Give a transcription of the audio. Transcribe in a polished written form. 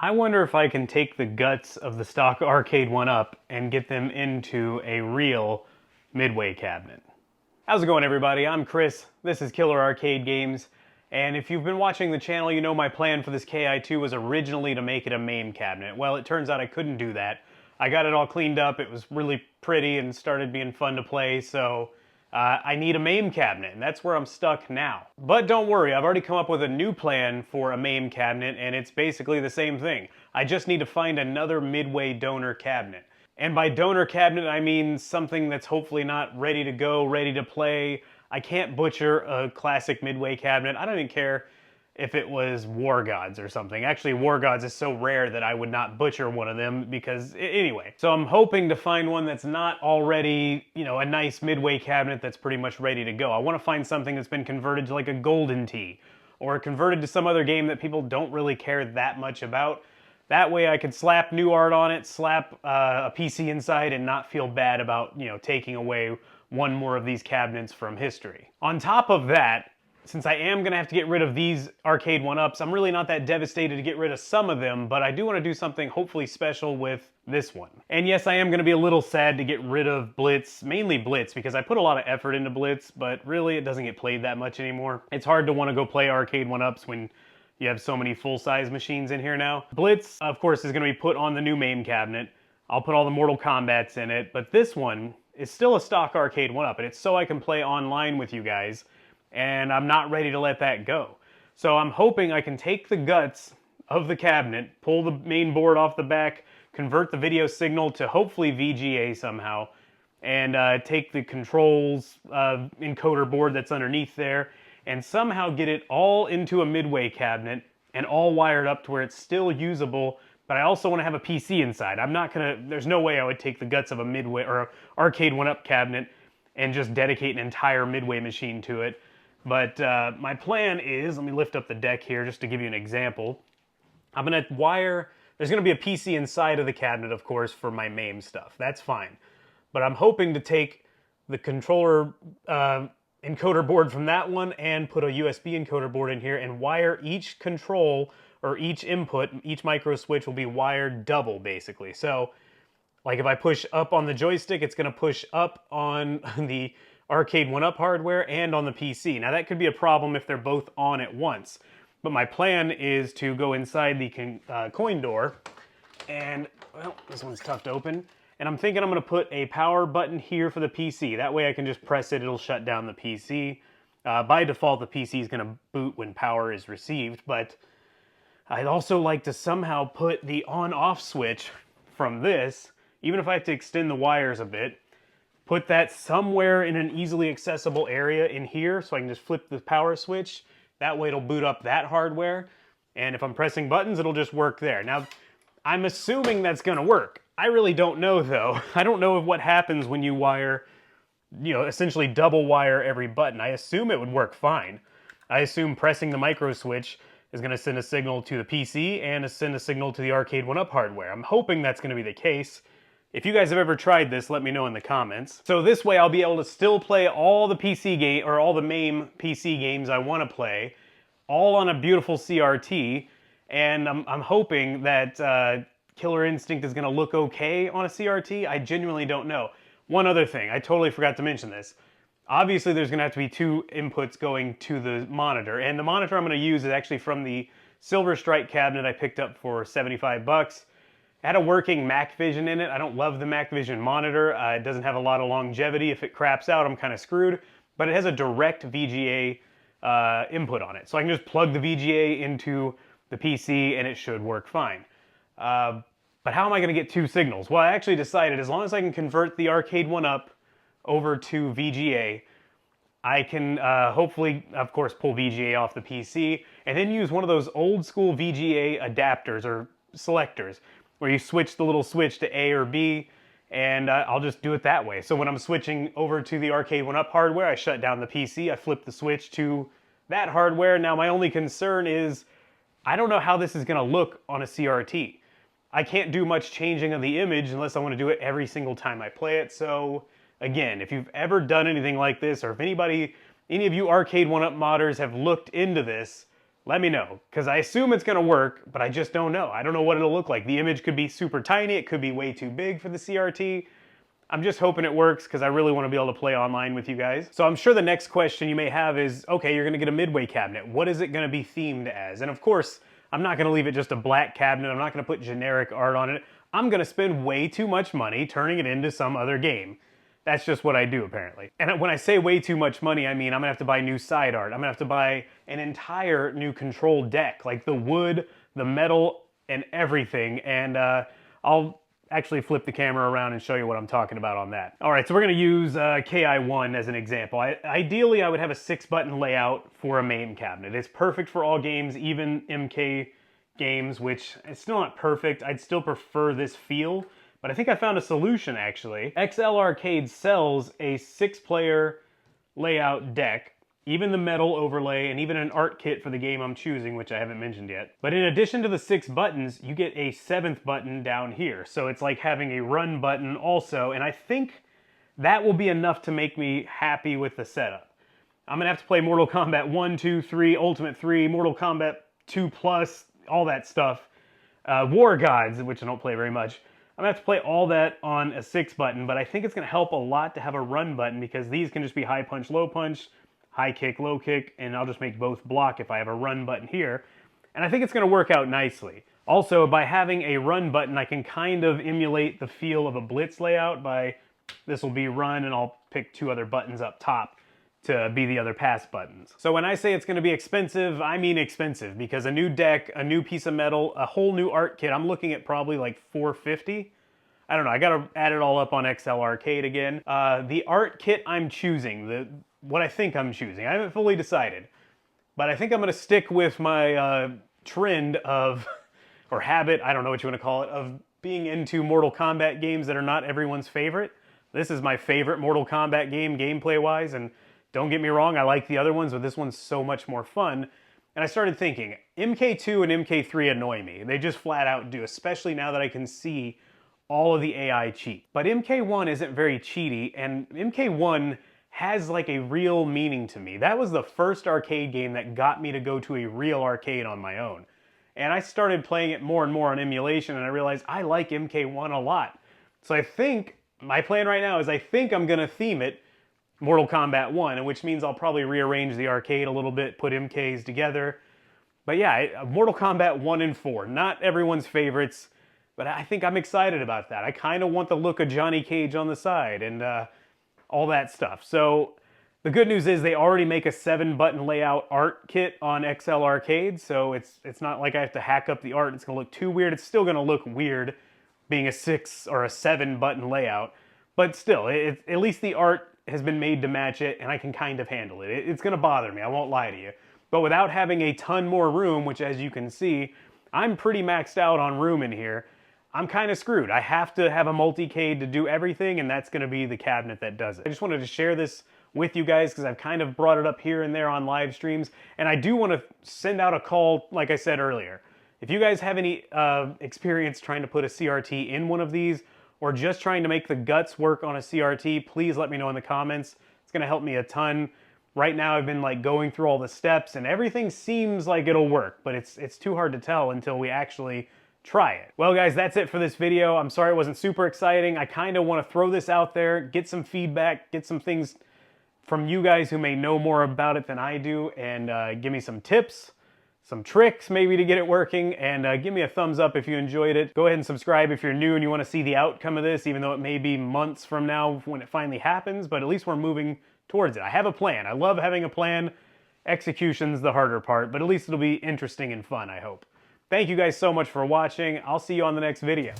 I wonder if I can take the guts of the stock Arcade1Up and get them into a real Midway cabinet. How's it going, everybody? I'm Chris. This is Killer Arcade Games. And if you've been watching the channel, you know my plan for this KI2 was originally to make it a MAME cabinet. Well, it turns out I couldn't do that. I got it all cleaned up. It was really pretty and started being fun to play, so I need a MAME cabinet, and that's where I'm stuck now. But don't worry, I've already come up with a new plan for a MAME cabinet, and it's basically the same thing. I just need to find another Midway donor cabinet. And by donor cabinet, I mean something that's hopefully not ready to go, ready to play. I can't butcher a classic Midway cabinet. I don't even care if it was War Gods or something. Actually, War Gods is so rare that I would not butcher one of them because, anyway. So I'm hoping to find one that's not already, you know, a nice Midway cabinet that's pretty much ready to go. I want to find something that's been converted to like a Golden Tee or converted to some other game that people don't really care that much about. That way I could slap new art on it, slap a PC inside, and not feel bad about, you know, taking away one more of these cabinets from history. On top of that, since I am going to have to get rid of these Arcade1Ups, I'm really not that devastated to get rid of some of them, but I do want to do something hopefully special with this one. And yes, I am going to be a little sad to get rid of Blitz, mainly Blitz, because I put a lot of effort into Blitz, but really it doesn't get played that much anymore. It's hard to want to go play Arcade1Ups when you have so many full-size machines in here now. Blitz, of course, is going to be put on the new MAME cabinet. I'll put all the Mortal Kombats in it, but this one is still a stock Arcade1Up, and it's so I can play online with you guys, and I'm not ready to let that go. So I'm hoping I can take the guts of the cabinet, pull the main board off the back, convert the video signal to hopefully VGA somehow, and take the controls encoder board that's underneath there, and somehow get it all into a Midway cabinet and all wired up to where it's still usable, but I also want to have a PC inside. I'm not gonna, there's no way I would take the guts of a Midway or Arcade1Up cabinet and just dedicate an entire Midway machine to it. But my plan is, let me lift up the deck here just to give you an example. I'm gonna wire, there's gonna be a PC inside of the cabinet, of course, for my MAME stuff. That's fine. But I'm hoping to take the controller encoder board from that one and put a USB encoder board in here and wire each control or each input, each micro switch will be wired double basically. So like if I push up on the joystick, it's gonna push up on the Arcade1Up hardware and on the PC. Now that could be a problem if they're both on at once. But my plan is to go inside the coin door and, well, this one's tough to open. And I'm thinking I'm gonna put a power button here for the PC. That way I can just press it, it'll shut down the PC. By default, the PC is gonna boot when power is received, but I'd also like to somehow put the on-off switch from this, even if I have to extend the wires a bit, put that somewhere in an easily accessible area in here so I can just flip the power switch. That way it'll boot up that hardware, and if I'm pressing buttons, it'll just work there. Now, I'm assuming that's gonna work. I really don't know though. I don't know what happens when you wire, you know, essentially double wire every button. I assume it would work fine. I assume pressing the micro switch is gonna send a signal to the PC and send a signal to the Arcade1Up hardware. I'm hoping that's gonna be the case. If you guys have ever tried this, let me know in the comments. So this way I'll be able to still play all the PC game, or all the MAME PC games I wanna play, all on a beautiful CRT, and I'm hoping that Killer Instinct is gonna look okay on a CRT. I genuinely don't know. One other thing, I totally forgot to mention this. Obviously there's gonna have to be two inputs going to the monitor, and the monitor I'm gonna use is actually from the Silver Strike cabinet I picked up for 75 bucks. It had a working Macvision in it. I don't love the Macvision monitor. It doesn't have a lot of longevity. If it craps out, I'm kind of screwed, but it has a direct VGA input on it. So I can just plug the VGA into the PC and it should work fine. But how am I gonna get two signals? Well, I actually decided as long as I can convert the Arcade1Up over to VGA, I can hopefully, of course, pull VGA off the PC and then use one of those old school VGA adapters or selectors where you switch the little switch to A or B, and I'll just do it that way. So when I'm switching over to the Arcade1Up hardware, I shut down the PC, I flip the switch to that hardware. Now my only concern is, I don't know how this is gonna look on a CRT. I can't do much changing of the image unless I want to do it every single time I play it. So again, if you've ever done anything like this, or if any of you Arcade1Up modders have looked into this, Let me know, because I assume it's gonna work, but I just don't know. I don't know what it'll look like. The image could be super tiny, it could be way too big for the CRT. I'm just hoping it works because I really want to be able to play online with you guys. So I'm sure the next question you may have is, okay, you're gonna get a midway cabinet. What is it gonna be themed as? And of course, I'm not gonna leave it just a black cabinet. I'm not gonna put generic art on it. I'm gonna spend way too much money turning it into some other game. That's just what I do, apparently. And when I say way too much money, I mean I'm gonna have to buy new side art. I'm gonna have to buy an entire new control deck, like the wood, the metal, and everything. And I'll actually flip the camera around and show you what I'm talking about on that. All right, so we're gonna use KI1 as an example. Ideally, I would have a 6-button layout for a MAME cabinet. It's perfect for all games, even MK games, which is still not perfect. I'd still prefer this feel, but I think I found a solution, actually. XL Arcade sells a 6-player layout deck, even the metal overlay, and even an art kit for the game I'm choosing, which I haven't mentioned yet. But in addition to the 6 buttons, you get a 7th button down here. So it's like having a run button also, and I think that will be enough to make me happy with the setup. I'm gonna have to play Mortal Kombat 1, 2, 3, Ultimate 3, Mortal Kombat 2 Plus, all that stuff. War Gods, which I don't play very much. I'm gonna have to play all that on a 6 button, but I think it's gonna help a lot to have a run button because these can just be high punch, low punch, high kick, low kick, and I'll just make both block if I have a run button here. And I think it's gonna work out nicely. Also, by having a run button, I can kind of emulate the feel of a blitz layout by, this will be run, and I'll pick 2 other buttons up top to be the other pass buttons. So when I say it's gonna be expensive, I mean expensive, because a new deck, a new piece of metal, a whole new art kit, I'm looking at probably like $450. I don't know, I gotta add it all up on XL Arcade again. The art kit I'm choosing, what I think I'm choosing. I haven't fully decided, but I think I'm gonna stick with my trend of, or habit, I don't know what you wanna call it, of being into Mortal Kombat games that are not everyone's favorite. This is my favorite Mortal Kombat game, gameplay-wise, and don't get me wrong, I like the other ones, but this one's so much more fun. And I started thinking, MK2 and MK3 annoy me. They just flat out do, especially now that I can see all of the AI cheat. But MK1 isn't very cheaty, and MK1 has like a real meaning to me. That was the first arcade game that got me to go to a real arcade on my own. And I started playing it more and more on emulation, and I realized I like MK1 a lot. So I think, my plan right now is I think I'm gonna theme it Mortal Kombat 1, which means I'll probably rearrange the arcade a little bit, put MKs together. But yeah, Mortal Kombat 1 and 4, not everyone's favorites, but I think I'm excited about that. I kind of want the look of Johnny Cage on the side and all that stuff. So the good news is they already make a 7-button layout art kit on XL Arcade, so it's not like I have to hack up the art. It's gonna look too weird. It's still gonna look weird being a 6 or a 7-button layout, but still, at least the art has been made to match it, and I can kind of handle it. It's gonna bother me, I won't lie to you. But without having a ton more room, which as you can see, I'm pretty maxed out on room in here, I'm kind of screwed. I have to have a multi-cade to do everything, and that's gonna be the cabinet that does it. I just wanted to share this with you guys because I've kind of brought it up here and there on live streams, and I do want to send out a call, like I said earlier. If you guys have any experience trying to put a CRT in one of these, or just trying to make the guts work on a CRT, please let me know in the comments. It's gonna help me a ton. Right now I've been like going through all the steps and everything seems like it'll work, but it's too hard to tell until we actually try it. Well guys, that's it for this video. I'm sorry it wasn't super exciting. I kind of want to throw this out there, get some feedback, get some things from you guys who may know more about it than I do, and give me some tips, some tricks maybe to get it working, and give me a thumbs up if you enjoyed it. Go ahead and subscribe if you're new and you want to see the outcome of this, even though it may be months from now when it finally happens, but at least we're moving towards it. I have a plan. I love having a plan. Execution's the harder part, but at least it'll be interesting and fun, I hope. Thank you guys so much for watching. I'll see you on the next video.